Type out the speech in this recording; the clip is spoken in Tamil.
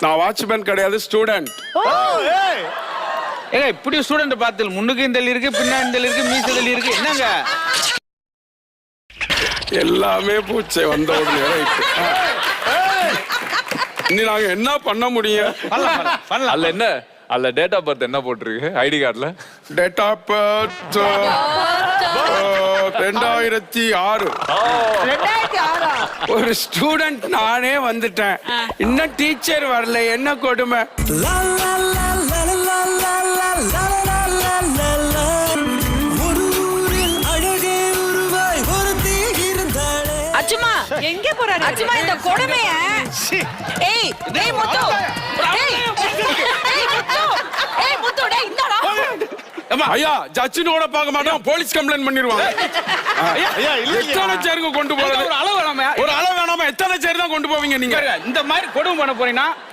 நான் வாட்ச்மேன் கிடையாது, ஸ்டூடெண்ட். ஏங்க இப்படி ஸ்டூடெண்ட் பார்த்து முன்னுக்கு இந்த இருக்கு, பின்னாடி இந்த இருக்கு, மீச தள்ளி இருக்கு, என்னங்க எல்லாமே பூச்சை வந்த உடனே இனி நாங்க என்ன பண்ண முடியும்? அல்ல என்ன அல்ல டேட் ஆஃப் பர்த் என்ன போட்டிருக்கு ஐடி கார்டுல? Date of birth 2006. ஒரு ஸ்டூடெண்ட் நானே வந்துட்டேன், இன்னும் டீச்சர் வரல, என்ன கொடுமை. அச்சுமா எங்க போறாரு? அச்சுமா இந்த கொடுமைய ஏய் டேய் முத்து டேய் முத்து ஏய் முத்து டேய் இந்தடா. ஐயா ஜட்ஜினோட பார்க்க மாட்டோம், போலீஸ் கம்ப்ளைண்ட் பண்ணிடுவாங்க. எத்தனை சேருக்கு கொண்டு போறது? ஒரு அளவு வேணாமா? ஒரு அளவு வேணாமா? எத்தனை சேர் தான் கொண்டு போவீங்க நீங்க? இந்த மாதிரி கொடுமை பண்ண போறீங்கன்னா